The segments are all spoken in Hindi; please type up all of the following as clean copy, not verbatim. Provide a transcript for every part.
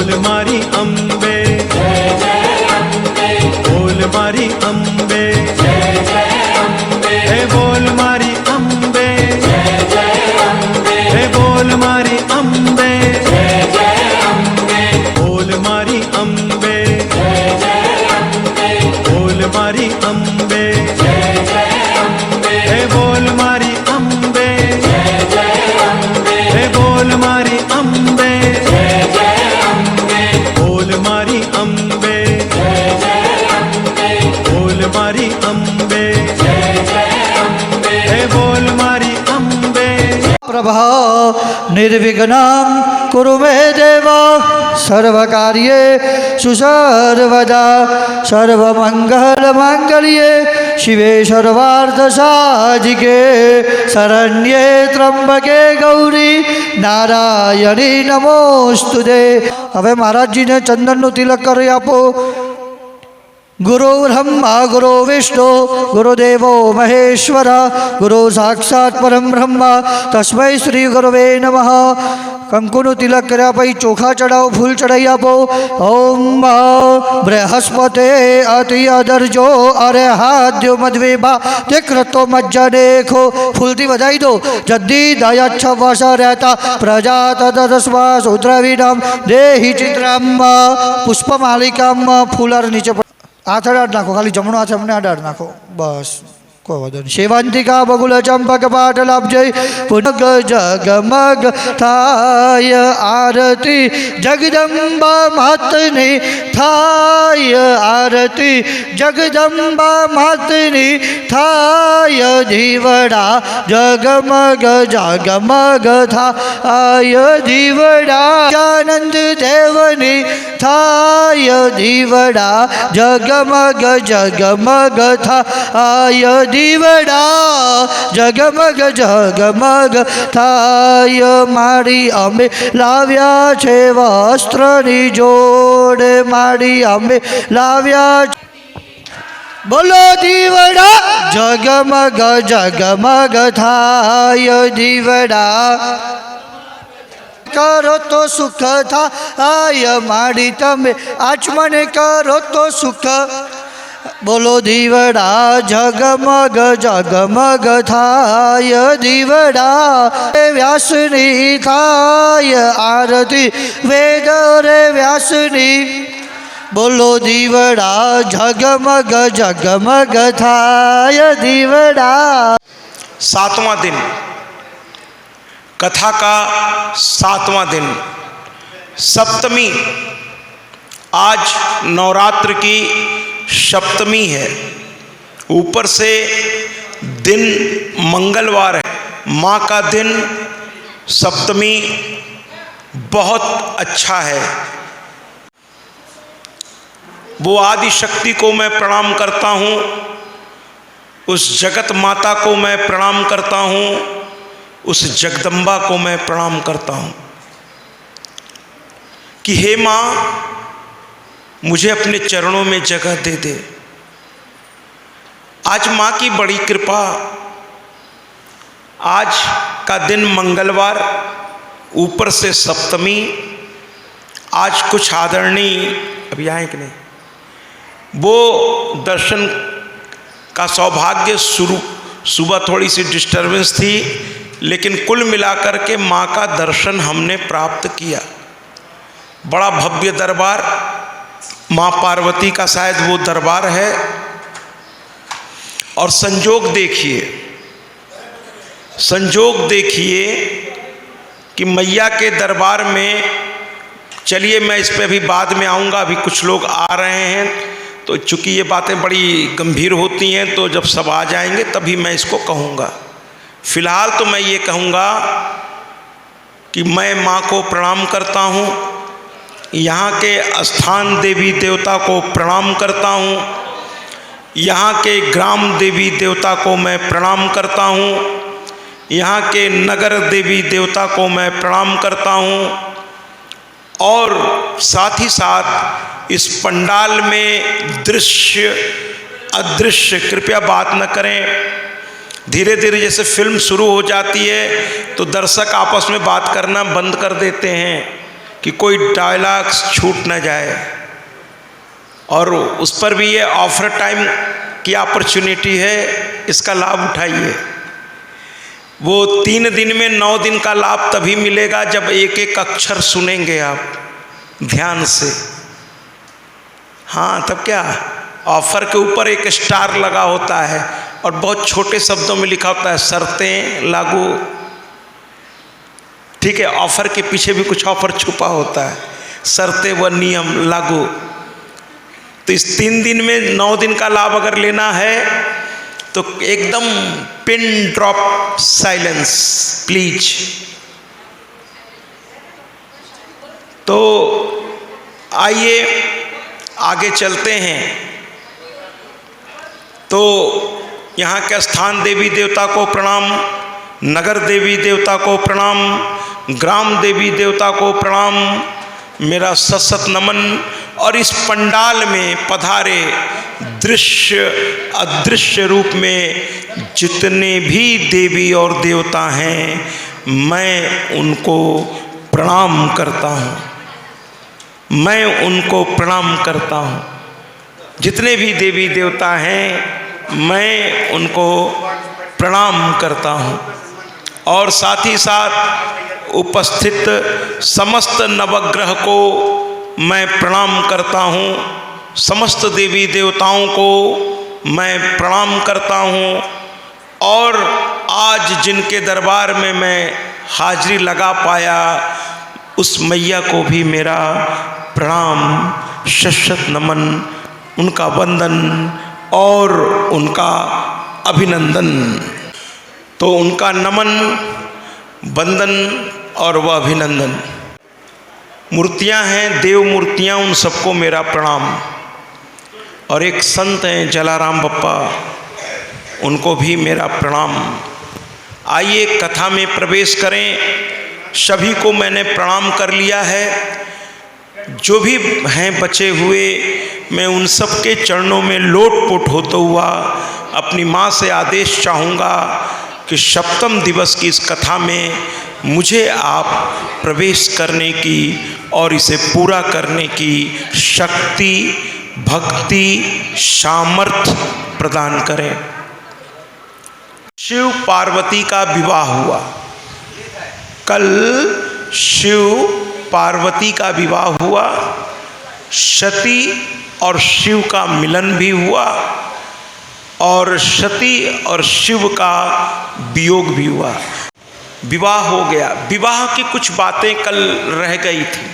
बोल मारी अम्बे, बोल मारी अम्बे, हे बोल मारी अम्बे, हे बोल मारी अम्बे, बोल मारी अम्बे, बोल मारी अम्बे, हे बोल मारी अम्बे, हे बोल मारी अम्बे, बोल मारी अम्बे, बोल मारी अम्बे, हे बोल मारी अम्बे। प्रभा निर्विघ्नं कुरु मे देव सर्वकार्येषु सर्वदा सर्वमङ्गलमाङ्गल्ये शिवे सर्वार्थसाधिके शरण्ये त्र्यंबके गौरी नारायणी नमोस्तुते। હવે મહારાજજીને ચંદનનું તિલક કરી આપો। गुरु ब्रह्मा गुरु विष्णु गुरुदेवो महेश्वर गुरु साक्षात् परम ब्रह्म तस्मै श्री गुरुवे नमः। कंकुनु तिलक कर्या पछी चोखा चढ़ाओ, फूल चढ़ाई आपो। ओम बृहस्पते अति अदरजो अरे हाद्यो मद्वेबा तिक्रतो मज्जनेखो। फूल थी बधाई दो। जद्दी दया वर्ष रहता प्रजा तदस्वा शूद्रवीणम देहि चित्रम पुष्पमालिकाम। फूलर नीचे हाथ अडाड़ नाखो, खाली जमणो हाथ अमने अडाड़ नाखो बस, कोई वांधो नहीं। सेवंतिका बगुल चंपक पाटल अपजय पुनग जगमग थाय आरती जगदम्बा मातनी थाय आरती जगदम्बा मातनी थाय दीवड़ा जगमग जगमग थाय दीवड़ा आनंद देवनी थाय दीवड़ा जगमग जगमग थाय दीवड़ा जगमग जगमग थाय। मारी अमे लाव्या छे वस्त्रनी जोड़े मारी अमे लाव्या बोलो दीवड़ा जगमग जगमग थाय दीवड़ा करो तो सुख थाय मारी तमे आचमने करो तो सुख। बोलो दीवड़ा जगमग जगमग थाय दीवड़ा व्यासनी थाय आरती वेद रे व्यासनी। बोलो दीवड़ा जगमग जगमग थाय दीवड़ा। सातवां दिन, कथा का सातवां दिन, सप्तमी। आज नवरात्र की सप्तमी है। ऊपर से दिन मंगलवार है। माँ का दिन सप्तमी बहुत अच्छा है। वो आदि शक्ति को मैं प्रणाम करता हूँ, उस जगत माता को मैं प्रणाम करता हूँ, उस जगदम्बा को मैं प्रणाम करता हूँ कि हे माँ मुझे अपने चरणों में जगह दे दे। आज माँ की बड़ी कृपा। आज का दिन मंगलवार, ऊपर से सप्तमी। आज कुछ आदरणीय अभी आए कि नहीं, वो दर्शन का सौभाग्य शुरू सुबह थोड़ी सी डिस्टर्बेंस थी, लेकिन कुल मिलाकर के माँ का दर्शन हमने प्राप्त किया। बड़ा भव्य दरबार, माँ पार्वती का शायद वो दरबार है। और संजोग देखिए कि मैया के दरबार में, चलिए मैं इस पे अभी बाद में आऊँगा, अभी कुछ लोग आ रहे हैं तो चूँकि ये बातें बड़ी गंभीर होती हैं तो जब सब आ जाएंगे तभी मैं इसको कहूँगा। फिलहाल तो मैं ये कहूँगा कि मैं माँ को प्रणाम करता हूँ, यहाँ के स्थान देवी देवता को प्रणाम करता हूँ, यहाँ के ग्राम देवी देवता को मैं प्रणाम करता हूँ, यहाँ के नगर देवी देवता को मैं प्रणाम करता हूँ। और साथ ही साथ इस पंडाल में दृश्य अदृश्य, कृपया बात न करें। धीरे धीरे जैसे फिल्म शुरू हो जाती है तो दर्शक आपस में बात करना बंद कर देते हैं कि कोई डायलॉग छूट ना जाए, और उस पर भी ये ऑफर टाइम की अपॉर्चुनिटी है, इसका लाभ उठाइए। वो 3 दिन में 9 दिन का लाभ तभी मिलेगा जब एक एक अक्षर सुनेंगे आप ध्यान से। हाँ, तब क्या, ऑफर के ऊपर एक स्टार लगा होता है और बहुत छोटे शब्दों में लिखा होता है शर्तें लागू। ठीक है, ऑफर के पीछे भी कुछ ऑफर छुपा होता है, शर्तें व नियम लागू। तो इस 3 दिन में 9 दिन का लाभ अगर लेना है तो एकदम पिन ड्रॉप साइलेंस प्लीज। तो आइए आगे चलते हैं। तो यहाँ के स्थान देवी देवता को प्रणाम, नगर देवी देवता को प्रणाम, ग्राम देवी देवता को प्रणाम, मेरा सशत नमन। और इस पंडाल में पधारे दृश्य अदृश्य रूप में जितने भी देवी और देवता हैं, मैं उनको प्रणाम करता हूँ, मैं उनको प्रणाम करता हूँ। जितने भी देवी देवता हैं मैं उनको प्रणाम करता हूँ। और साथ ही साथ उपस्थित समस्त नवग्रह को मैं प्रणाम करता हूँ, समस्त देवी देवताओं को मैं प्रणाम करता हूँ। और आज जिनके दरबार में मैं हाजिरी लगा पाया उस मैया को भी मेरा प्रणाम, शतशत नमन, उनका वंदन और उनका अभिनंदन। तो उनका नमन, वंदन और वह अभिनंदन। मूर्तियां हैं, देव मूर्तियां, उन सबको मेरा प्रणाम। और एक संत हैं जलाराम बप्पा, उनको भी मेरा प्रणाम। आइए कथा में प्रवेश करें। सभी को मैंने प्रणाम कर लिया है। जो भी हैं बचे हुए, मैं उन सब के चरणों में लोट-पोट होता हुआ अपनी माँ से आदेश चाहूँगा कि सप्तम दिवस की इस कथा में मुझे आप प्रवेश करने की और इसे पूरा करने की शक्ति, भक्ति, सामर्थ्य प्रदान करें। शिव पार्वती का विवाह हुआ। कल शिव पार्वती का विवाह हुआ, सती और शिव का मिलन भी हुआ और सती और शिव का वियोग भी हुआ। विवाह हो गया। विवाह की कुछ बातें कल रह गई थी,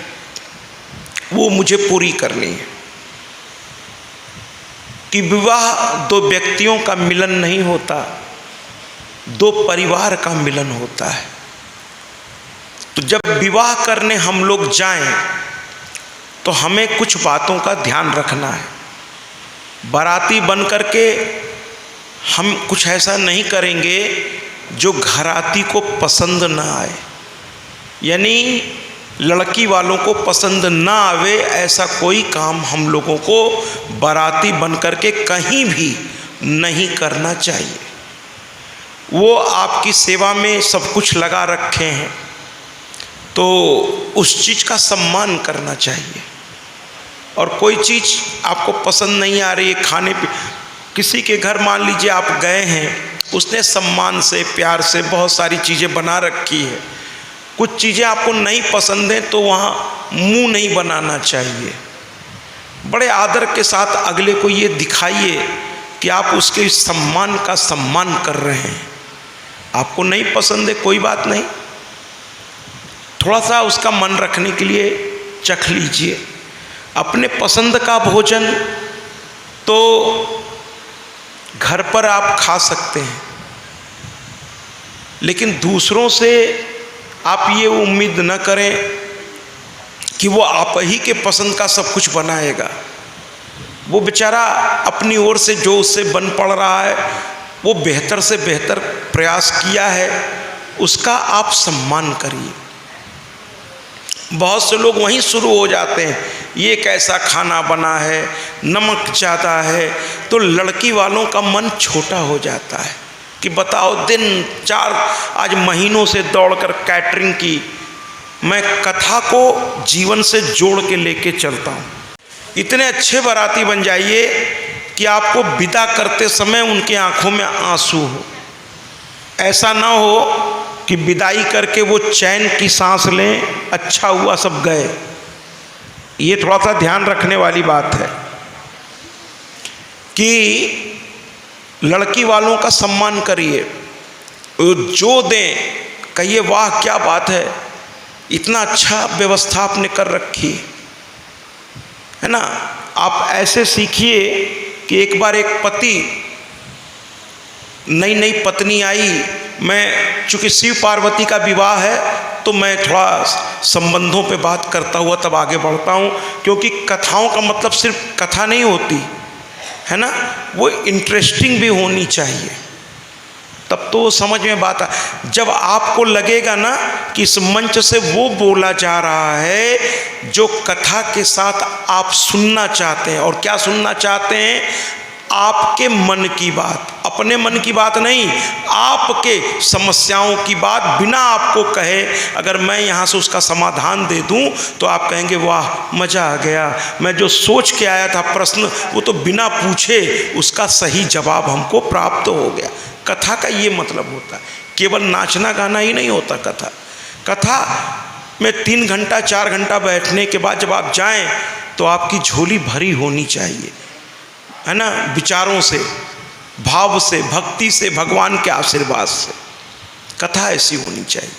वो मुझे पूरी करनी है। कि विवाह दो व्यक्तियों का मिलन नहीं होता, दो परिवार का मिलन होता है। तो जब विवाह करने हम लोग जाएं तो हमें कुछ बातों का ध्यान रखना है। बाराती बन करके हम कुछ ऐसा नहीं करेंगे जो घराती को पसंद ना आए, यानी लड़की वालों को पसंद ना आवे, ऐसा कोई काम हम लोगों को बाराती बन करके कहीं भी नहीं करना चाहिए। वो आपकी सेवा में सब कुछ लगा रखे हैं तो उस चीज़ का सम्मान करना चाहिए। और कोई चीज़ आपको पसंद नहीं आ रही है खाने पे, किसी के घर मान लीजिए आप गए हैं, उसने सम्मान से प्यार से बहुत सारी चीज़ें बना रखी है, कुछ चीज़ें आपको नहीं पसंद हैं तो वहाँ मुंह नहीं बनाना चाहिए। बड़े आदर के साथ अगले को ये दिखाइए कि आप उसके सम्मान का सम्मान कर रहे हैं। आपको नहीं पसंद है, कोई बात नहीं, थोड़ा सा उसका मन रखने के लिए चख लीजिए। अपने पसंद का भोजन तो घर पर आप खा सकते हैं, लेकिन दूसरों से आप ये उम्मीद न करें कि वो आप ही के पसंद का सब कुछ बनाएगा। वो बेचारा अपनी ओर से जो उससे बन पड़ रहा है, वो बेहतर से बेहतर प्रयास किया है, उसका आप सम्मान करिए। बहुत से लोग वहीं शुरू हो जाते हैं, ये कैसा खाना बना है, नमक ज़्यादा है, तो लड़की वालों का मन छोटा हो जाता है कि बताओ दिन चार आज महीनों से दौड़कर कैटरिंग की मैं कथा को जीवन से जोड़ के लेके चलता हूँ। इतने अच्छे बाराती बन जाइए कि आपको विदा करते समय उनके आंखों में आंसू हो। ऐसा ना हो कि विदाई करके वो चैन की सांस लें, अच्छा हुआ सब गए। ये थोड़ा सा ध्यान रखने वाली बात है कि लड़की वालों का सम्मान करिए, जो दें कहिए वाह क्या बात है, इतना अच्छा व्यवस्था आपने कर रखी है ना। आप ऐसे सीखिए कि एक बार एक पति, नई नई पत्नी आई, मैं चूँकि शिव पार्वती का विवाह है तो मैं थोड़ा संबंधों पे बात करता हुआ तब आगे बढ़ता हूँ, क्योंकि कथाओं का मतलब सिर्फ कथा नहीं होती है ना, वो इंटरेस्टिंग भी होनी चाहिए, तब तो समझ में बात आ। जब आपको लगेगा ना कि इस मंच से वो बोला जा रहा है जो कथा के साथ आप सुनना चाहते हैं। और क्या सुनना चाहते हैं? आपके मन की बात, अपने मन की बात नहीं, आपके समस्याओं की बात बिना आपको कहे अगर मैं यहाँ से उसका समाधान दे दूँ तो आप कहेंगे वाह मज़ा आ गया, मैं जो सोच के आया था प्रश्न वो तो बिना पूछे उसका सही जवाब हमको प्राप्त हो गया। कथा का ये मतलब होता है, केवल नाचना गाना ही नहीं होता। कथा में 3 घंटा 4 घंटा बैठने के बाद जब आप जाएं तो आपकी झोली भरी होनी चाहिए, है ना, विचारों से, भाव से, भक्ति से, भगवान के आशीर्वाद से। कथा ऐसी होनी चाहिए।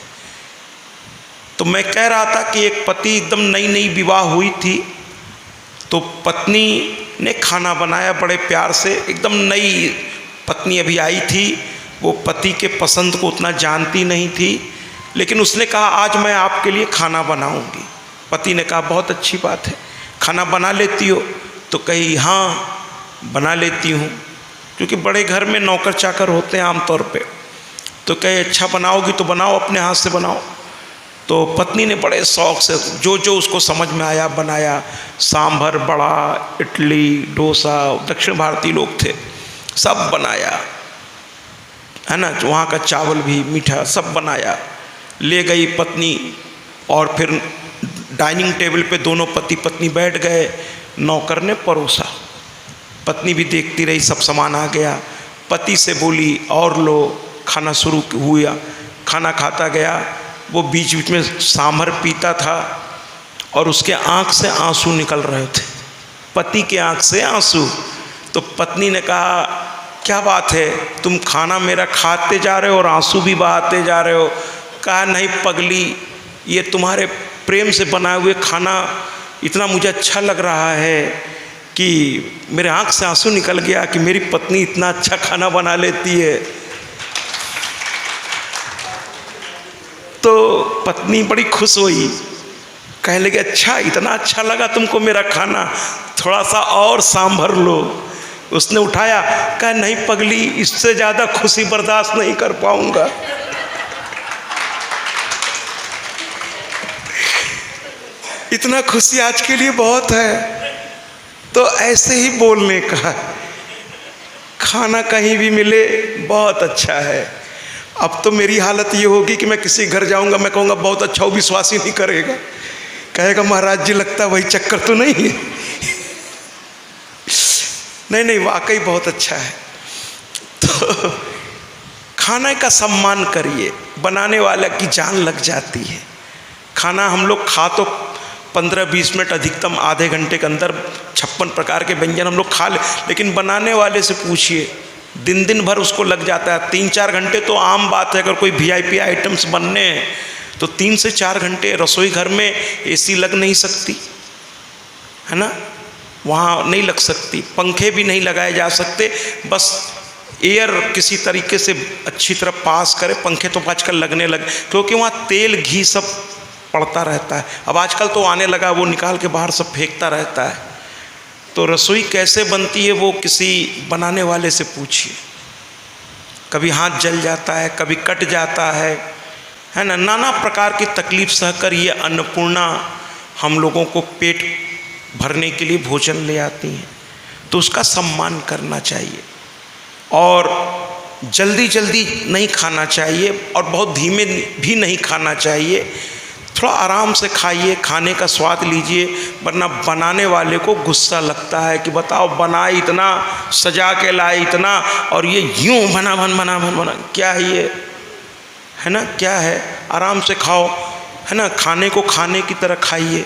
तो मैं कह रहा था कि एक पति, एकदम नई नई विवाह हुई थी तो पत्नी ने खाना बनाया बड़े प्यार से। एकदम नई पत्नी अभी आई थी, वो पति के पसंद को उतना जानती नहीं थी, लेकिन उसने कहा आज मैं आपके लिए खाना बनाऊंगी। पति ने कहा बहुत अच्छी बात है, खाना बना लेती हो? तो कही हाँ बना लेती हूँ, क्योंकि बड़े घर में नौकर चाकर होते हैं आमतौर पे। तो कहे अच्छा बनाओगी तो बनाओ, अपने हाथ से बनाओ। तो पत्नी ने बड़े शौक़ से जो जो उसको समझ में आया बनाया। सांभर, बड़ा, इडली, डोसा, दक्षिण भारतीय लोग थे, सब बनाया, है ना, वहाँ का चावल भी, मीठा सब बनाया। ले गई पत्नी और फिर डाइनिंग टेबल पे दोनों पति पत्नी बैठ गए। नौकर ने परोसा, पत्नी भी देखती रही, सब सामान आ गया। पति से बोली और लो, खाना शुरू हुआ, खाना खाता गया। वो बीच बीच में सांभर पीता था और उसके आँख से आंसू निकल रहे थे, पति के आँख से आंसू। तो पत्नी ने कहा क्या बात है, तुम खाना मेरा खाते जा रहे हो और आंसू भी बहाते जा रहे हो? कहा नहीं पगली, ये तुम्हारे प्रेम से बनाए हुए खाना इतना मुझे अच्छा लग रहा है कि मेरे आँख से आंसू निकल गया कि मेरी पत्नी इतना अच्छा खाना बना लेती है। तो पत्नी बड़ी खुश हुई, कहने लगे अच्छा इतना अच्छा लगा तुमको मेरा खाना, थोड़ा सा और सांभर लो। उसने उठाया, कहा नहीं पगली, इससे ज़्यादा खुशी बर्दाश्त नहीं कर पाऊंगा। इतना खुशी आज के लिए बहुत है। तो ऐसे ही बोलने का, खाना कहीं भी मिले बहुत अच्छा है। अब तो मेरी हालत ये होगी कि मैं किसी घर जाऊंगा, मैं कहूँगा बहुत अच्छा, वो विश्वास ही नहीं करेगा, कहेगा महाराज जी लगता वही चक्कर तो नहीं है। नहीं नहीं वाकई बहुत अच्छा है। तो खाने का सम्मान करिए, बनाने वाला की जान लग जाती है। खाना हम लोग खा तो 15-20 मिनट, अधिकतम आधे घंटे के अंदर 56 प्रकार के व्यंजन हम लोग खा ले, लेकिन बनाने वाले से पूछिए, दिन दिन भर उसको लग जाता है। 3-4 घंटे तो आम बात है, अगर कोई VIP आइटम्स बनने हैं तो 3 से 4 घंटे रसोई घर में AC लग नहीं सकती, है ना, वहाँ नहीं लग सकती, पंखे भी नहीं लगाए जा सकते, बस एयर किसी तरीके से अच्छी तरह पास करे। पंखे तो आजकल लगने लगे क्योंकि वहाँ तेल घी सब पड़ता रहता है। अब आजकल तो आने लगा, वो निकाल के बाहर सब फेंकता रहता है। तो रसोई कैसे बनती है वो किसी बनाने वाले से पूछिए। कभी हाथ जल जाता है, कभी कट जाता है ना, नाना प्रकार की तकलीफ सहकर ये अन्नपूर्णा हम लोगों को पेट भरने के लिए भोजन ले आती हैं। तो उसका सम्मान करना चाहिए और जल्दी जल्दी नहीं खाना चाहिए और बहुत धीमे भी नहीं खाना चाहिए। थोड़ा आराम से खाइए, खाने का स्वाद लीजिए, वरना बनाने वाले को गुस्सा लगता है कि बताओ बनाए इतना, सजा के लाए इतना, और ये यूँ बना क्या है ये, है ना, क्या है। आराम से खाओ, है ना, खाने को खाने की तरह खाइए,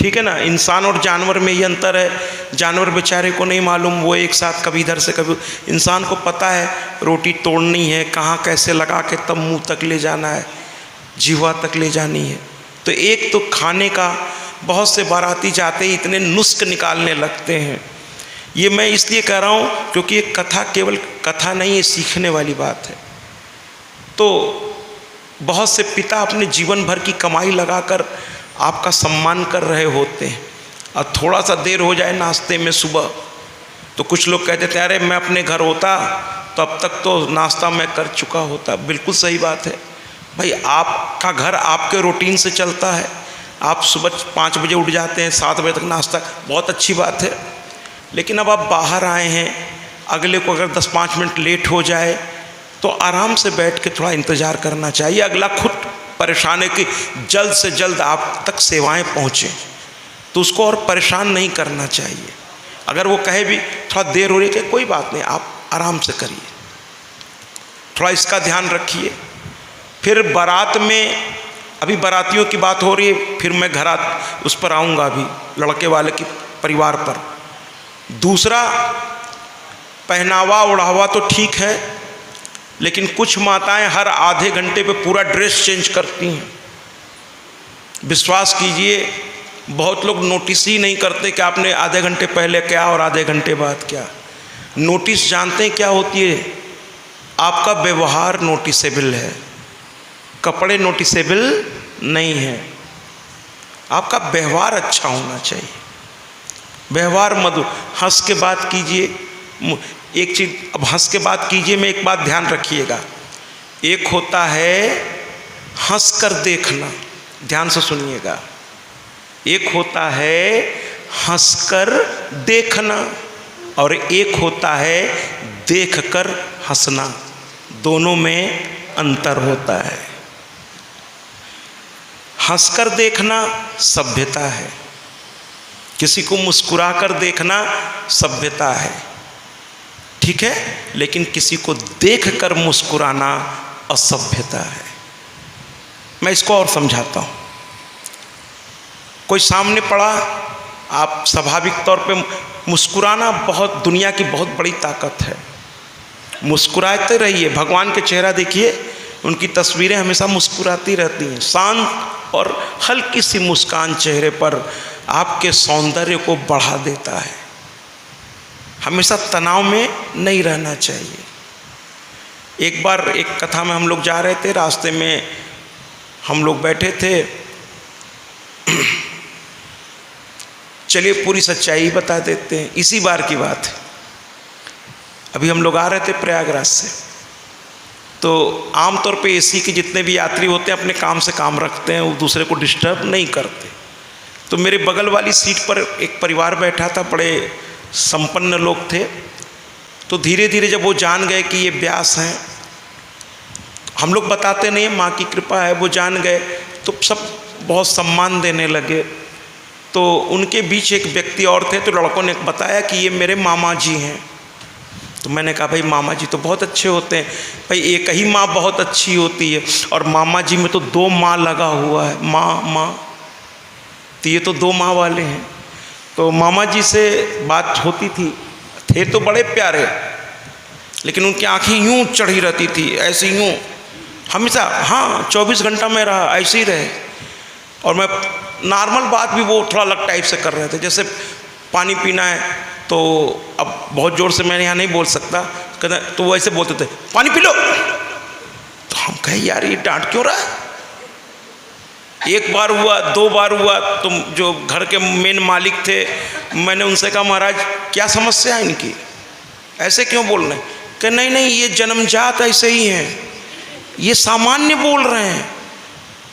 ठीक है ना। इंसान और जानवर में ये अंतर है, जानवर बेचारे को नहीं मालूम, वो एक साथ कभी इधर से कभी, इंसान को पता है रोटी तोड़नी है, कहाँ कैसे लगा के तब मुँह तक ले जाना है, जीवा तक ले जानी है। तो एक तो खाने का, बहुत से बाराती जाते ही इतने नुस्ख निकालने लगते हैं। ये मैं इसलिए कह रहा हूँ क्योंकि ये कथा केवल कथा नहीं है, सीखने वाली बात है। तो बहुत से पिता अपने जीवन भर की कमाई लगाकर आपका सम्मान कर रहे होते हैं, और थोड़ा सा देर हो जाए नाश्ते में सुबह, तो कुछ लोग कहते थे अरे मैं अपने घर होता तो अब तक तो नाश्ता मैं कर चुका होता। बिल्कुल सही बात है भाई, आपका घर आपके रूटीन से चलता है, आप सुबह 5 बजे उठ जाते हैं, 7 बजे तक नाश्ता, बहुत अच्छी बात है। लेकिन अब आप बाहर आए हैं, अगले को अगर 10-5 मिनट लेट हो जाए तो आराम से बैठ के थोड़ा इंतज़ार करना चाहिए। अगला खुद परेशान है कि जल्द से जल्द आप तक सेवाएं पहुँचें, तो उसको और परेशान नहीं करना चाहिए। अगर वो कहे भी थोड़ा देर हो रही है, कोई बात नहीं, आप आराम से करिए, थोड़ा इसका ध्यान रखिए। फिर बारात में, अभी बारातियों की बात हो रही है, फिर मैं उस पर आऊँगा, अभी लड़के वाले के परिवार पर। दूसरा, पहनावा ओढ़ावा तो ठीक है, लेकिन कुछ माताएं हर आधे घंटे पे पूरा ड्रेस चेंज करती हैं। विश्वास कीजिए, बहुत लोग नोटिस ही नहीं करते कि आपने आधे घंटे पहले क्या और आधे घंटे बाद क्या। नोटिस जानते हैं क्या होती है? आपका व्यवहार नोटिसेबल है, कपड़े नोटिसेबल नहीं है। आपका व्यवहार अच्छा होना चाहिए, व्यवहार मधुर, हंस के बात कीजिए। एक चीज़, अब हंस के बात कीजिए में एक बात ध्यान रखिएगा, एक होता है हंस कर देखना, ध्यान से सुनिएगा, एक होता है हंस कर देखना और एक होता है देख कर हंसना, दोनों में अंतर होता है। हंसकर देखना सभ्यता है, किसी को मुस्कुरा कर देखना सभ्यता है, ठीक है, लेकिन किसी को देख कर मुस्कुराना असभ्यता है। मैं इसको और समझाता हूँ। कोई सामने पड़ा, आप स्वाभाविक तौर पे मुस्कुराना बहुत, दुनिया की बहुत बड़ी ताकत है, मुस्कुराते रहिए। भगवान के चेहरा देखिए, उनकी तस्वीरें हमेशा मुस्कुराती रहती हैं, शांत और हल्की सी मुस्कान चेहरे पर आपके सौंदर्य को बढ़ा देता है। हमेशा तनाव में नहीं रहना चाहिए। एक बार एक कथा में हम लोग जा रहे थे, रास्ते में हम लोग बैठे थे, चलिए पूरी सच्चाई बता देते हैं, इसी बार की बात है। अभी हम लोग आ रहे थे प्रयागराज से, तो आमतौर पे एसी के जितने भी यात्री होते हैं अपने काम से काम रखते हैं, वो दूसरे को डिस्टर्ब नहीं करते। तो मेरे बगल वाली सीट पर एक परिवार बैठा था, बड़े संपन्न लोग थे। तो धीरे धीरे जब वो जान गए कि ये व्यास हैं, हम लोग बताते नहीं, माँ की कृपा है, वो जान गए तो सब बहुत सम्मान देने लगे। तो उनके बीच एक व्यक्ति और थे, तो लड़कों ने बताया कि ये मेरे मामा जी हैं। तो मैंने कहा भाई मामा जी तो बहुत अच्छे होते हैं, भाई एक ही माँ बहुत अच्छी होती है, और मामा जी में तो 2 माँ लगा हुआ है, माँ, तो ये तो 2 माँ वाले हैं। तो मामा जी से बात होती थी, थे तो बड़े प्यारे, लेकिन उनकी आँखें यूँ चढ़ी रहती थी, ऐसे यूँ हमेशा, हाँ 24 घंटा में रहा, ऐसे ही रहे। और मैं नॉर्मल बात भी वो थोड़ा अलग टाइप से कर रहे थे, जैसे पानी पीना है तो अब बहुत ज़ोर से मैं यहाँ नहीं बोल सकता, कहते तो वो ऐसे बोलते थे पानी पी लो। तो हम कहे यार ये डांट क्यों रहा है? एक बार हुआ, 2 बार हुआ, तो जो घर के मेन मालिक थे, मैंने उनसे कहा महाराज क्या समस्या है इनकी, ऐसे क्यों बोल रहे हैं? कि नहीं नहीं ये जन्मजात ऐसे ही हैं, ये सामान्य बोल रहे हैं,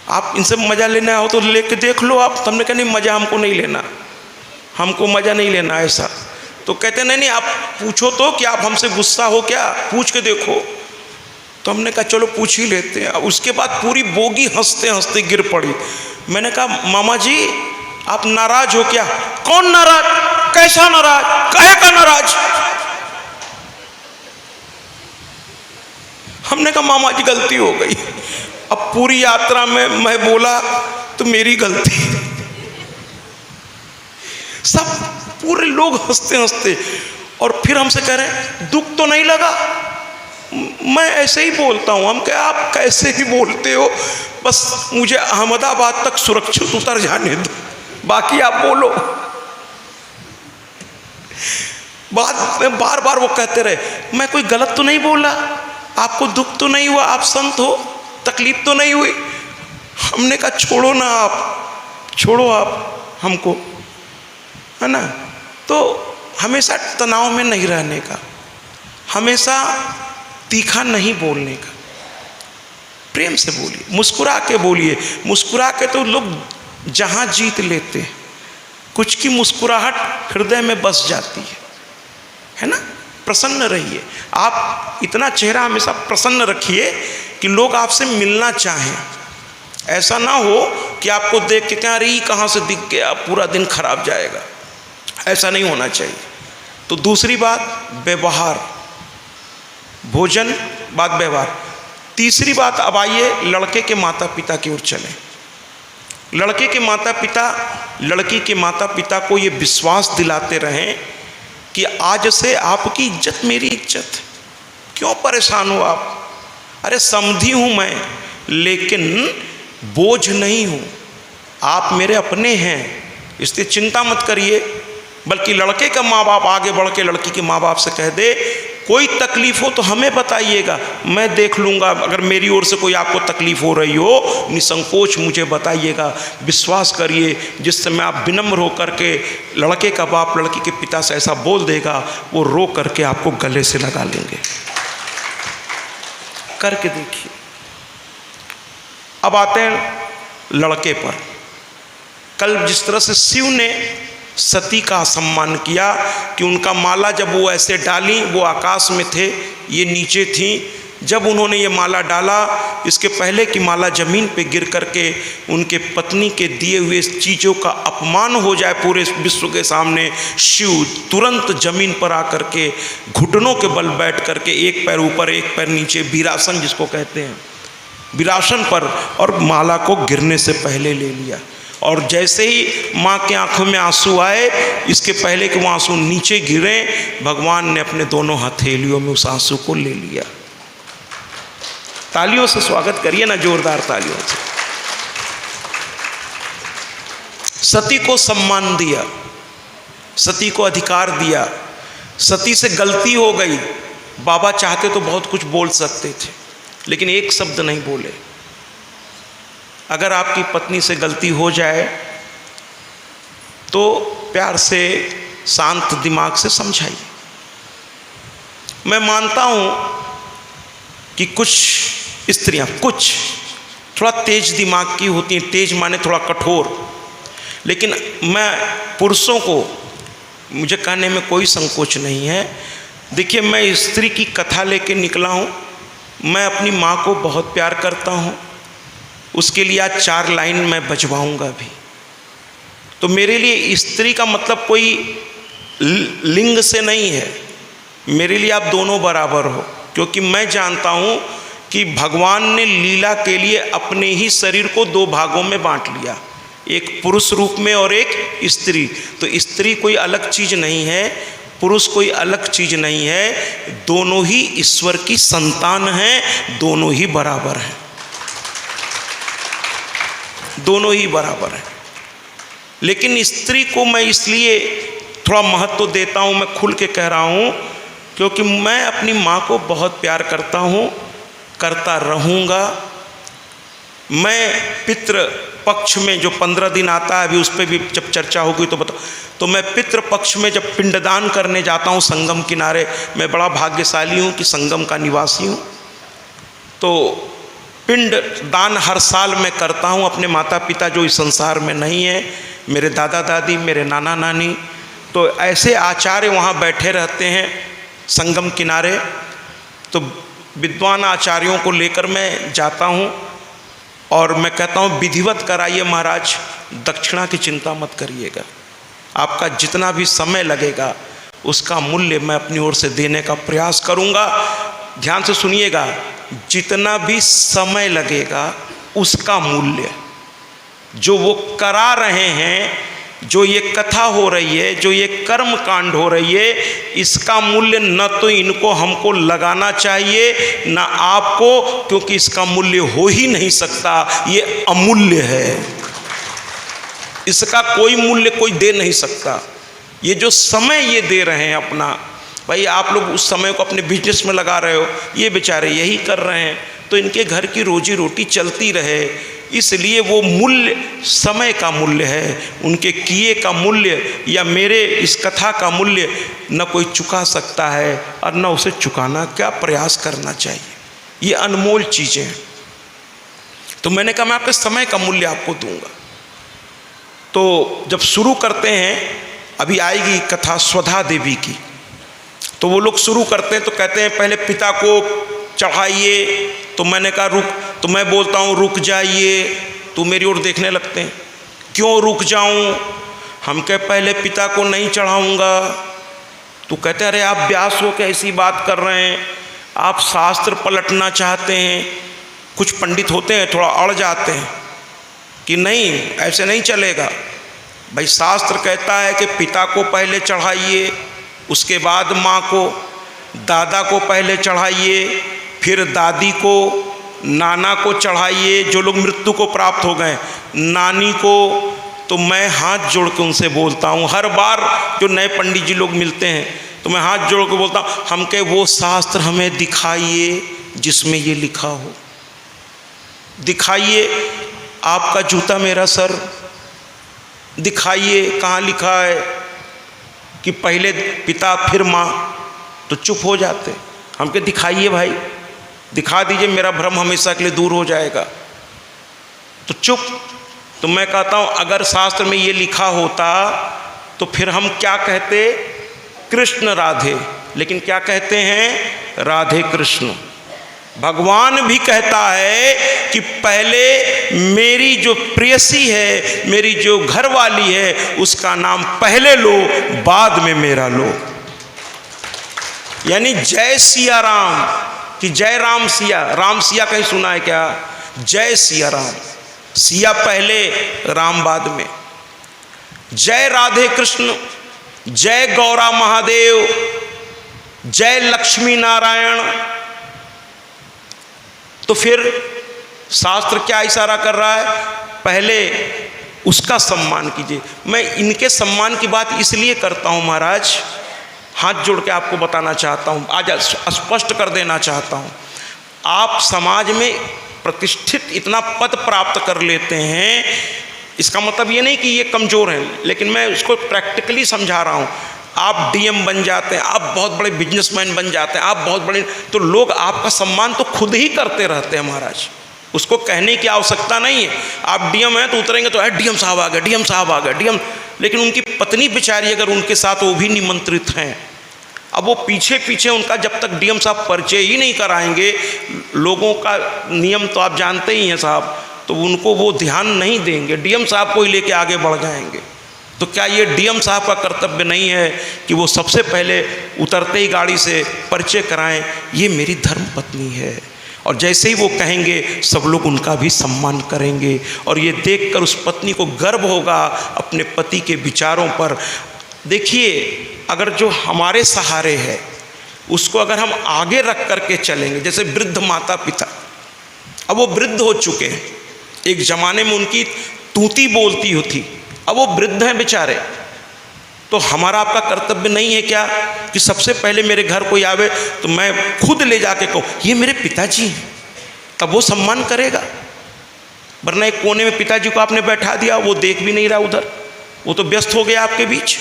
आप इनसे मज़ा लेना हो तो लेके देख लो आप। तुमने कहा नहीं मज़ा हमको नहीं लेना, हमको मज़ा नहीं लेना ऐसा। तो कहते नहीं नहीं आप पूछो तो, कि आप हमसे गुस्सा हो क्या, पूछ के देखो। तो हमने कहा चलो पूछ ही लेते हैं। अब उसके बाद पूरी बोगी हंसते हंसते गिर पड़ी। मैंने कहा मामा जी आप नाराज हो क्या? कौन नाराज? कैसा नाराज? काहे का नाराज? हमने कहा मामा जी गलती हो गई। अब पूरी यात्रा में मैं बोला तो मेरी गलती। सब पूरे लोग हंसते हंसते, और फिर हमसे कह रहे हैं दुख तो नहीं लगा? मैं ऐसे ही बोलता हूँ। हम क्या आप कैसे ही बोलते हो, बस मुझे अहमदाबाद तक सुरक्षित उतर जाने दो, बाकी आप बोलो। बाद में बार बार वो कहते रहे मैं कोई गलत तो नहीं बोला, आपको दुख तो नहीं हुआ, आप संत हो, तकलीफ तो नहीं हुई? हमने कहा छोड़ो ना, आप छोड़ो आप हमको, है ना। तो हमेशा तनाव में नहीं रहने का, हमेशा तीखा नहीं बोलने का, प्रेम से बोलिए, मुस्कुरा के बोलिए। मुस्कुरा के तो लोग जहाँ जीत लेते हैं, कुछ की मुस्कुराहट हृदय में बस जाती है ना। प्रसन्न रहिए, आप इतना चेहरा हमेशा प्रसन्न रखिए कि लोग आपसे मिलना चाहें। ऐसा ना हो कि आपको देख के क्या रही कहाँ से दिख गया, पूरा दिन खराब जाएगा, ऐसा नहीं होना चाहिए। तो दूसरी बात व्यवहार, भोजन बाद व्यवहार। तीसरी बात, अब आइए लड़के के माता पिता की ओर चलें। लड़के के माता पिता लड़की के माता पिता को ये विश्वास दिलाते रहें कि आज से आपकी इज्जत मेरी इज्जत। क्यों परेशान हो आप? अरे समधी हूँ मैं, लेकिन बोझ नहीं हूँ, आप मेरे अपने हैं, इसलिए चिंता मत करिए। बल्कि लड़के का माँ बाप आगे बढ़ के लड़की के माँ बाप से कह दे कोई तकलीफ हो तो हमें बताइएगा, मैं देख लूँगा। अगर मेरी ओर से कोई आपको तकलीफ हो रही हो, निसंकोच मुझे बताइएगा। विश्वास करिए, जिस समय आप विनम्र हो करके लड़के का बाप लड़की के पिता से ऐसा बोल देगा, वो रो करके आपको गले से लगा लेंगे। करके देखिए। अब आते हैं लड़के पर। कल जिस तरह से शिव ने सती का सम्मान किया कि उनका माला जब वो ऐसे डाली, वो आकाश में थे, ये नीचे थी। जब उन्होंने ये माला डाला, इसके पहले कि माला जमीन पे गिर करके उनके पत्नी के दिए हुए चीज़ों का अपमान हो जाए पूरे विश्व के सामने, शिव तुरंत जमीन पर आकर के घुटनों के बल बैठ करके एक पैर ऊपर एक पैर नीचे, वीरासन जिसको कहते हैं, वीरासन पर, और माला को गिरने से पहले ले लिया। और जैसे ही माँ के आंखों में आंसू आए, इसके पहले कि वो आंसू नीचे गिरे, भगवान ने अपने दोनों हथेलियों में उस आंसू को ले लिया। तालियों से स्वागत करिए ना, जोरदार तालियों से। सती को सम्मान दिया, सती को अधिकार दिया। सती से गलती हो गई, बाबा चाहते तो बहुत कुछ बोल सकते थे, लेकिन एक शब्द नहीं बोले। अगर आपकी पत्नी से गलती हो जाए तो प्यार से, शांत दिमाग से समझाइए। मैं मानता हूँ कि कुछ स्त्रियाँ कुछ थोड़ा तेज दिमाग की होती हैं, तेज माने थोड़ा कठोर, लेकिन मैं पुरुषों को, मुझे कहने में कोई संकोच नहीं है। देखिए, मैं स्त्री की कथा लेके निकला हूँ। मैं अपनी माँ को बहुत प्यार करता हूँ, उसके लिए आज 4 लाइन मैं बजवाऊंगा भी। तो मेरे लिए स्त्री का मतलब कोई लिंग से नहीं है, मेरे लिए आप दोनों बराबर हो। क्योंकि मैं जानता हूँ कि भगवान ने लीला के लिए अपने ही शरीर को 2 भागों में बांट लिया, एक पुरुष रूप में और एक स्त्री। तो स्त्री कोई अलग चीज़ नहीं है, पुरुष कोई अलग चीज़ नहीं है, दोनों ही ईश्वर की संतान हैं, दोनों ही बराबर हैं, दोनों ही बराबर हैं। लेकिन स्त्री को मैं इसलिए थोड़ा महत्व देता हूँ, मैं खुल के कह रहा हूँ, क्योंकि मैं अपनी माँ को बहुत प्यार करता हूँ, करता रहूँगा। मैं पितृ पक्ष में जो 15 दिन आता है, अभी उस पर भी जब चर्चा होगी तो बताओ। तो मैं पितृ पक्ष में जब पिंडदान करने जाता हूँ संगम किनारे, मैं बड़ा भाग्यशाली हूँ कि संगम का निवासी हूँ। तो पिंड दान हर साल मैं करता हूँ अपने माता पिता जो इस संसार में नहीं है, मेरे दादा दादी, मेरे नाना नानी। तो ऐसे आचार्य वहाँ बैठे रहते हैं संगम किनारे। तो विद्वान आचार्यों को लेकर मैं जाता हूँ और मैं कहता हूँ विधिवत कराइए महाराज, दक्षिणा की चिंता मत करिएगा, आपका जितना भी समय लगेगा उसका मूल्य मैं अपनी ओर से देने का प्रयास करूँगा। ध्यान से सुनिएगा, जितना भी समय लगेगा उसका मूल्य, जो वो करा रहे हैं, जो ये कथा हो रही है, जो ये कर्म कांड हो रही है, इसका मूल्य न तो इनको हमको लगाना चाहिए न आपको, क्योंकि इसका मूल्य हो ही नहीं सकता, ये अमूल्य है, इसका कोई मूल्य कोई दे नहीं सकता। ये जो समय ये दे रहे हैं अपना, भाई आप लोग उस समय को अपने बिजनेस में लगा रहे हो, ये बेचारे यही कर रहे हैं, तो इनके घर की रोजी रोटी चलती रहे, इसलिए वो मूल्य समय का मूल्य है, उनके किए का मूल्य या मेरे इस कथा का मूल्य न कोई चुका सकता है और न उसे चुकाना क्या प्रयास करना चाहिए। ये अनमोल चीज़ें हैं। तो मैंने कहा मैं आपके समय का मूल्य आपको दूंगा। तो जब शुरू करते हैं, अभी आएगी कथा स्वधा देवी की, तो वो लोग शुरू करते हैं तो कहते हैं पहले पिता को चढ़ाइए, तो मैंने कहा रुक, तो मैं बोलता हूँ रुक जाइए, तो मेरी ओर देखने लगते हैं, क्यों रुक जाऊँ, हम कह पहले पिता को नहीं चढ़ाऊँगा। तो कहते हैं अरे आप व्यास हो के ऐसी बात कर रहे हैं, आप शास्त्र पलटना चाहते हैं। कुछ पंडित होते हैं थोड़ा अड़ जाते हैं कि नहीं ऐसे नहीं चलेगा, भाई शास्त्र कहता है कि पिता को पहले चढ़ाइए, उसके बाद माँ को, दादा को पहले चढ़ाइए, फिर दादी को, नाना को चढ़ाइए, जो लोग मृत्यु को प्राप्त हो गए, नानी को। तो मैं हाथ जोड़ के उनसे बोलता हूँ, हर बार जो नए पंडित जी लोग मिलते हैं तो मैं हाथ जोड़ के बोलता हूँ, हम के वो शास्त्र हमें दिखाइए जिसमें ये लिखा हो, दिखाइए आपका जूता मेरा सर, दिखाइए कहाँ लिखा है कि पहले पिता फिर माँ। तो चुप हो जाते, हम के दिखाइए भाई, दिखा दीजिए, मेरा भ्रम हमेशा के लिए दूर हो जाएगा। तो चुप। तो मैं कहता हूँ अगर शास्त्र में ये लिखा होता तो फिर हम क्या कहते, कृष्ण राधे, लेकिन क्या कहते हैं, राधे कृष्ण। भगवान भी कहता है कि पहले मेरी जो प्रेयसी है, मेरी जो घरवाली है, उसका नाम पहले लो, बाद में मेरा लो। यानी जय सिया राम कि जय राम सिया, राम सिया कहीं सुना है क्या, जय सिया राम, सिया पहले राम बाद में। जय राधे कृष्ण, जय गौरा महादेव, जय लक्ष्मी नारायण। तो फिर शास्त्र क्या इशारा कर रहा है, पहले उसका सम्मान कीजिए। मैं इनके सम्मान की बात इसलिए करता हूँ महाराज, हाथ जोड़ के आपको बताना चाहता हूँ, आज स्पष्ट कर देना चाहता हूँ। आप समाज में प्रतिष्ठित इतना पद प्राप्त कर लेते हैं, इसका मतलब ये नहीं कि ये कमज़ोर हैं, लेकिन मैं उसको प्रैक्टिकली समझा रहा हूँ। आप डीएम बन जाते हैं, आप बहुत बड़े बिजनेसमैन बन जाते हैं, आप बहुत बड़े, तो लोग आपका सम्मान तो खुद ही करते रहते हैं महाराज, उसको कहने की आवश्यकता नहीं है। आप डीएम हैं तो उतरेंगे तो डीएम साहब आ गए, डीएम साहब आ गए, डीएम। लेकिन उनकी पत्नी बेचारी अगर उनके साथ वो भी निमंत्रित हैं, अब वो पीछे पीछे उनका जब तक डीएम साहब परिचय ही नहीं कराएंगे, लोगों का नियम तो आप जानते ही हैं साहब, तो उनको वो ध्यान नहीं देंगे, डीएम साहब को ही लेके आगे बढ़ जाएंगे। तो क्या ये डीएम साहब का कर्तव्य नहीं है कि वो सबसे पहले उतरते ही गाड़ी से परिचय कराएं, ये मेरी धर्म पत्नी है, और जैसे ही वो कहेंगे सब लोग उनका भी सम्मान करेंगे, और ये देखकर उस पत्नी को गर्व होगा अपने पति के विचारों पर। देखिए अगर जो हमारे सहारे है उसको अगर हम आगे रख करके चलेंगे, जैसे वृद्ध माता पिता, अब वो वृद्ध हो चुके हैं, एक ज़माने में उनकी तूती बोलती होती, अब वो वृद्ध हैं बेचारे, तो हमारा आपका कर्तव्य नहीं है क्या कि सबसे पहले मेरे घर कोई आवे तो मैं खुद ले जाके कहूँ ये मेरे पिताजी हैं, तब वो सम्मान करेगा। वरना एक कोने में पिताजी को आपने बैठा दिया, वो देख भी नहीं रहा उधर, वो तो व्यस्त हो गया आपके बीच।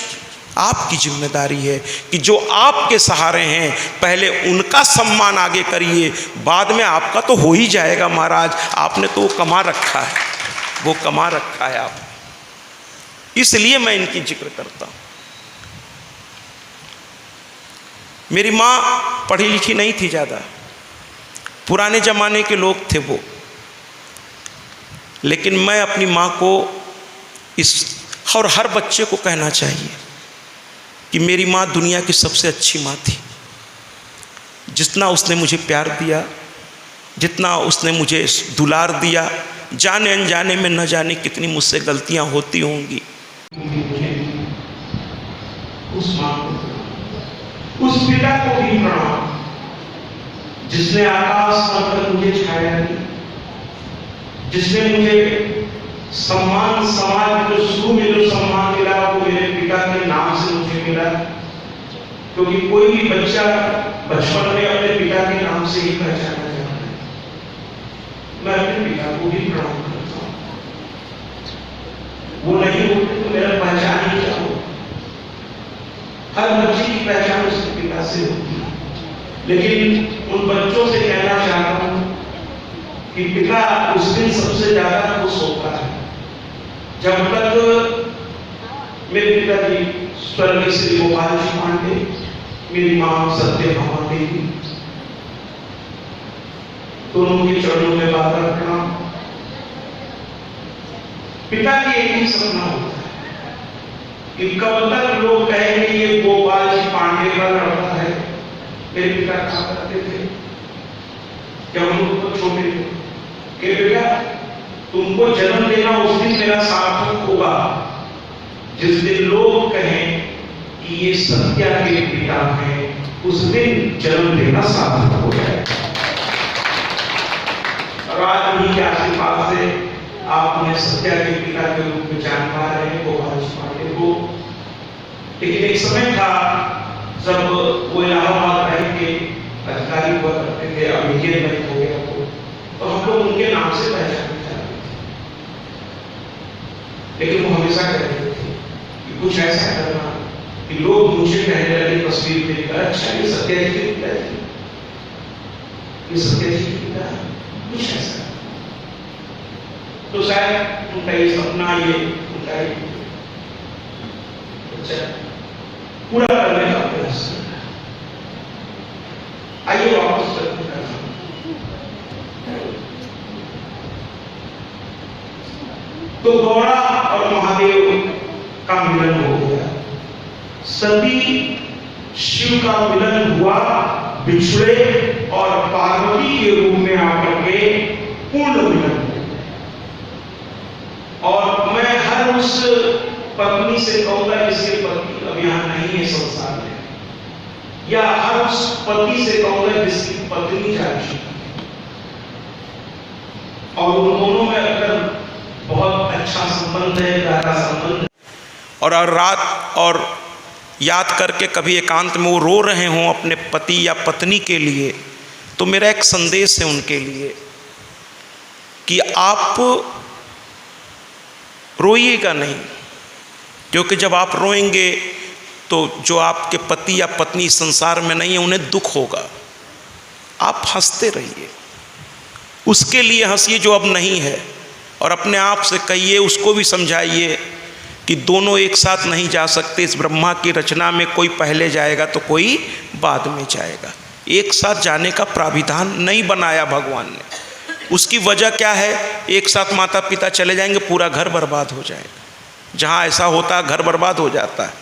आपकी जिम्मेदारी है कि जो आपके सहारे हैं पहले उनका सम्मान आगे करिए, बाद में आपका तो हो ही जाएगा महाराज, आपने तो कमा रखा है, वो कमा रखा है आप, इसलिए मैं इनकी जिक्र करता हूँ। मेरी माँ पढ़ी लिखी नहीं थी ज़्यादा, पुराने ज़माने के लोग थे वो। लेकिन मैं अपनी माँ को और हर बच्चे को कहना चाहिए कि मेरी माँ दुनिया की सबसे अच्छी माँ थी। जितना उसने मुझे प्यार दिया, जितना उसने मुझे दुलार दिया, जाने अनजाने में न जाने कितनी मुझसे गलतियाँ होती होंगी। उस माँ को, उस पिता को भी प्रणाम जिसने आकाश पर मुझे छाया दी, जिसने मुझे सम्मान, समाज जो शुरू में जो सम्मान मिला वो मेरे पिता के नाम से मुझे मिला। क्योंकि कोई भी बच्चा बचपन में अपने पिता के नाम से ही पहचाना जाता है। मैं अपने पिता को भी प्रणाम करता हूँ। वो नहीं होते तो मेरा पहचान ही क्या हो। हर बच्चे की पहचान उसके पिता से होती है। लेकिन उन बच्चों से कहना चाहता हूँ कि पिता उस दिन सबसे ज्यादा खुश होता है जब तक मेरे पिताजी स्वर्गीय श्री गोपाल जी पांडे, मेरी मां सत्यभामा देवी, दोनों के चरणों में बार प्रणाम। पिता की एक ही सपना होता है कि कब तक लोग कहेंगे ये गोपाल जी पांडे का लड़का है। मेरे पिता कहा करते थे जब हम लोग छोटे थे कि बेटा तुमको जन्म देना उस दिन मेरा सार्थक होगा जिस दिन लोग कहें कि ये सत्या के पिता हैं। उस दिन जन्म देना सार्थक हो जाएगा। और आज उन्हीं के आशीर्वाद से आप उन्हें सत्या के पिता के रूप में जान पा रहे हैं, गोपाल जी पांडे को। लेकिन एक समय था जब वो इलाहाबाद बैंक के अधिकारी हुआ करते थे, अब इंडियन बैंक हो गया वो, तो हम लोग उनके नाम से पहचाने जाते थे। लेकिन वो हमेशा कहते थे कि कुछ ऐसा करना कि लोग मुझे कहने लगे तस्वीर देखकर, अच्छा ये सत्या जी के पिता है, ये सत्या जी के पिता है, कुछ ऐसा। तो शायद उनका ये सपना, ये उनका ये अच्छा पूरा करने का प्रयास करना। आइए वापस चलते हैं। तो गौड़ा और महादेव का मिलन हो गया। सती शिव का मिलन हुआ, बिछड़े और पार्वती के रूप में आकर के पूर्ण मिलन हुआ। और मैं हर उस पत्नी से कहूंगा जिसके पति अब यहाँ नहीं है संसार में, या हर उस पति से कहूंगा जिसकी पत्नी जा चुकी है, और उन दोनों में अगर बहुत अच्छा संबंध है, प्यारा संबंध है, और रात और याद करके कभी एकांत में वो रो रहे हों अपने पति या पत्नी के लिए, तो मेरा एक संदेश है उनके लिए कि आप रोइएगा नहीं, क्योंकि जब आप रोएंगे तो जो आपके पति या पत्नी संसार में नहीं है उन्हें दुख होगा। आप हंसते रहिए, उसके लिए हंसिए जो अब नहीं है, और अपने आप से कहिए, उसको भी समझाइए कि दोनों एक साथ नहीं जा सकते। इस ब्रह्मा की रचना में कोई पहले जाएगा तो कोई बाद में जाएगा। एक साथ जाने का प्राविधान नहीं बनाया भगवान ने। उसकी वजह क्या है? एक साथ माता पिता चले जाएंगे, पूरा घर बर्बाद हो जाएगा। जहाँ ऐसा होता है घर बर्बाद हो जाता है,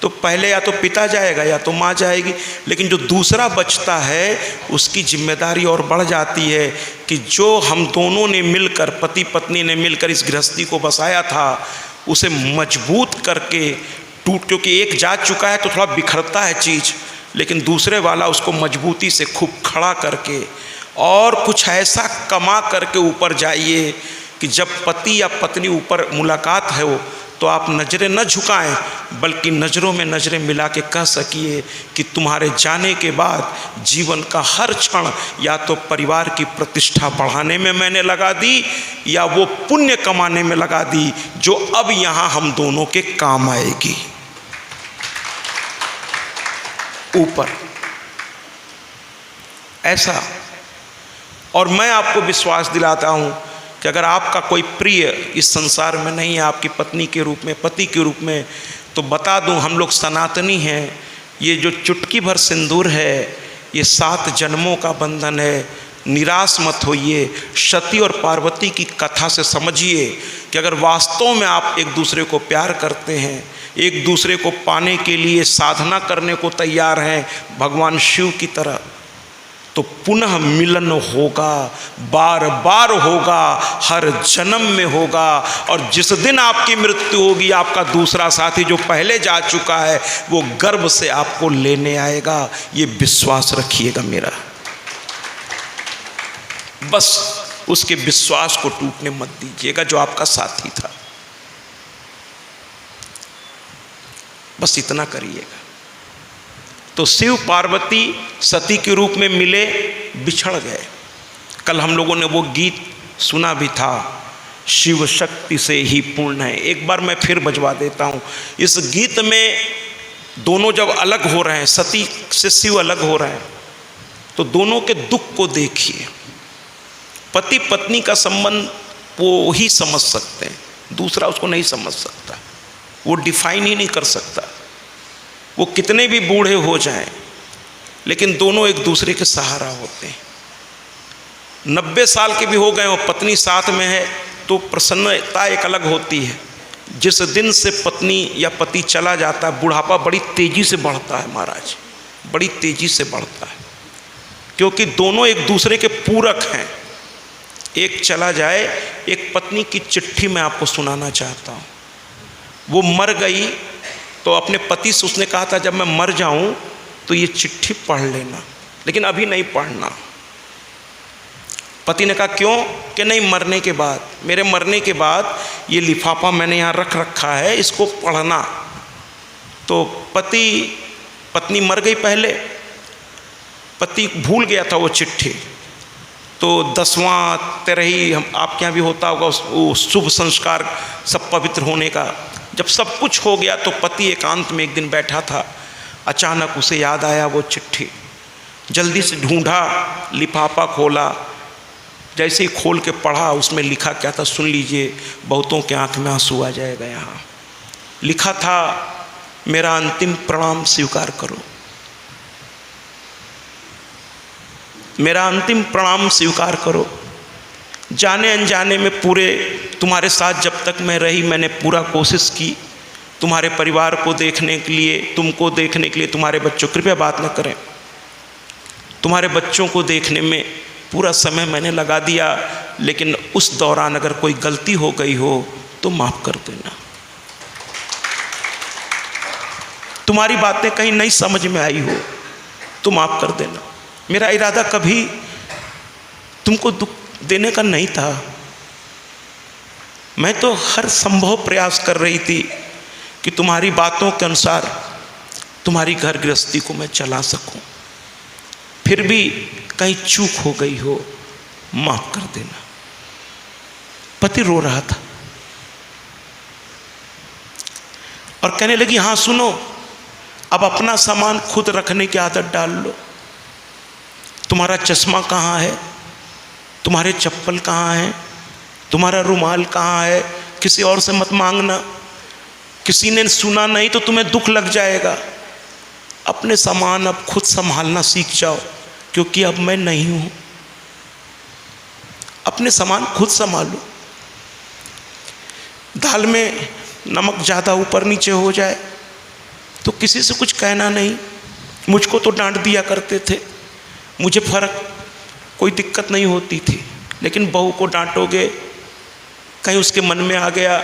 तो पहले या तो पिता जाएगा या तो माँ जाएगी। लेकिन जो दूसरा बचता है उसकी जिम्मेदारी और बढ़ जाती है कि जो हम दोनों ने मिलकर, पति पत्नी ने मिलकर इस गृहस्थी को बसाया था, उसे मजबूत करके क्योंकि एक जा चुका है तो थोड़ा बिखरता है चीज़, लेकिन दूसरे वाला उसको मजबूती से खूब खड़ा करके और कुछ ऐसा कमा करके ऊपर जाइए कि जब पति या पत्नी ऊपर मुलाकात है तो आप नज़रें न झुकाएं, बल्कि नज़रों में नज़रें मिला के कह सकिए कि तुम्हारे जाने के बाद जीवन का हर क्षण या तो परिवार की प्रतिष्ठा बढ़ाने में मैंने लगा दी, या वो पुण्य कमाने में लगा दी जो अब यहाँ हम दोनों के काम आएगी। ऊपर ऐसा। और मैं आपको विश्वास दिलाता हूँ कि अगर आपका कोई प्रिय इस संसार में नहीं है, आपकी पत्नी के रूप में, पति के रूप में, तो बता दूं, हम लोग सनातनी हैं। ये जो चुटकी भर सिंदूर है, ये 7 जन्मों का बंधन है। निराश मत होइए। सती और पार्वती की कथा से समझिए कि अगर वास्तव में आप एक दूसरे को प्यार करते हैं, एक दूसरे को पाने के लिए साधना करने को तैयार हैं भगवान शिव की तरह, तो पुनः मिलन होगा, बार बार होगा, हर जन्म में होगा। और जिस दिन आपकी मृत्यु होगी, आपका दूसरा साथी जो पहले जा चुका है वो गर्भ से आपको लेने आएगा। ये विश्वास रखिएगा मेरा, बस उसके विश्वास को टूटने मत दीजिएगा जो आपका साथी था। बस इतना करिएगा। तो शिव पार्वती सती के रूप में मिले, बिछड़ गए। कल हम लोगों ने वो गीत सुना भी था, शिव शक्ति से ही पूर्ण है। एक बार मैं फिर बजवा देता हूँ। इस गीत में दोनों जब अलग हो रहे हैं, सती से शिव अलग हो रहे हैं, तो दोनों के दुख को देखिए। पति पत्नी का संबंध वो ही समझ सकते हैं, दूसरा उसको नहीं समझ सकता, वो डिफाइन ही नहीं कर सकता। वो कितने भी बूढ़े हो जाएं, लेकिन दोनों एक दूसरे के सहारा होते हैं। 90 साल के भी हो गए, वो पत्नी साथ में है तो प्रसन्नता एक अलग होती है। जिस दिन से पत्नी या पति चला जाता है, बुढ़ापा बड़ी तेजी से बढ़ता है महाराज, बड़ी तेजी से बढ़ता है, क्योंकि दोनों एक दूसरे के पूरक हैं। एक चला जाए, एक पत्नी की चिट्ठी मैं आपको सुनाना चाहता हूँ। वो मर गई तो अपने पति से उसने कहा था, जब मैं मर जाऊं तो ये चिट्ठी पढ़ लेना, लेकिन अभी नहीं पढ़ना। पति ने कहा क्यों? कि नहीं, मरने के बाद, मेरे मरने के बाद ये लिफाफा मैंने यहाँ रख रखा है, इसको पढ़ना। तो पत्नी मर गई पहले, पति भूल गया था वो चिट्ठी। तो 10वां तेरही हम आपके यहाँ भी होता होगा, वो शुभ संस्कार सब पवित्र होने का, जब सब कुछ हो गया तो पति एकांत में एक दिन बैठा था, अचानक उसे याद आया वो चिट्ठी। जल्दी से ढूंढा, लिफाफा खोला, जैसे ही खोल के पढ़ा उसमें लिखा क्या था सुन लीजिए, बहुतों के आंख में आंसू आ जाएगा। यहाँ लिखा था, मेरा अंतिम प्रणाम स्वीकार करो, मेरा अंतिम प्रणाम स्वीकार करो। जाने अनजाने में पूरे तुम्हारे साथ जब तक मैं रही, मैंने पूरा कोशिश की तुम्हारे परिवार को देखने के लिए, तुमको देखने के लिए, तुम्हारे बच्चों, कृपया बात न करें, तुम्हारे बच्चों को देखने में पूरा समय मैंने लगा दिया, लेकिन उस दौरान अगर कोई गलती हो गई हो तो माफ़ कर देना। तुम्हारी बातें कहीं नहीं समझ में आई हो तो माफ़ कर देना। मेरा इरादा कभी तुमको दुख देने का नहीं था, मैं तो हर संभव प्रयास कर रही थी कि तुम्हारी बातों के अनुसार तुम्हारी घर गृहस्थी को मैं चला सकूं, फिर भी कहीं चूक हो गई हो, माफ कर देना। पति रो रहा था और कहने लगी, हाँ सुनो, अब अपना सामान खुद रखने की आदत डाल लो। तुम्हारा चश्मा कहाँ है, तुम्हारे चप्पल कहाँ हैं, तुम्हारा रुमाल कहाँ है, किसी और से मत मांगना, किसी ने सुना नहीं तो तुम्हें दुख लग जाएगा। अपने सामान अब खुद संभालना सीख जाओ, क्योंकि अब मैं नहीं हूँ। अपने सामान खुद संभालो। दाल में नमक ज़्यादा ऊपर नीचे हो जाए तो किसी से कुछ कहना नहीं। मुझको तो डांट दिया करते थे, मुझे फर्क कोई दिक्कत नहीं होती थी, लेकिन बहू को डांटोगे, कहीं उसके मन में आ गया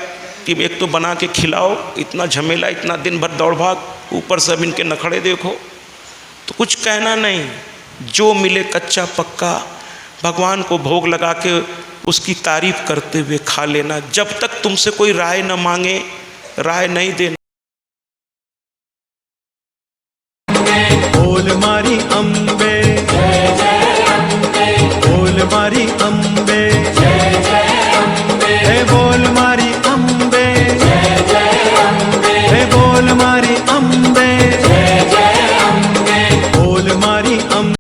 कि एक तो बना के खिलाओ, इतना झमेला, इतना दिन भर दौड़ भाग, ऊपर से अब इनके नखड़े देखो, तो कुछ कहना नहीं। जो मिले कच्चा पक्का भगवान को भोग लगा के उसकी तारीफ करते हुए खा लेना। जब तक तुमसे कोई राय न मांगे, राय नहीं देना। बोल मारी अम्बे।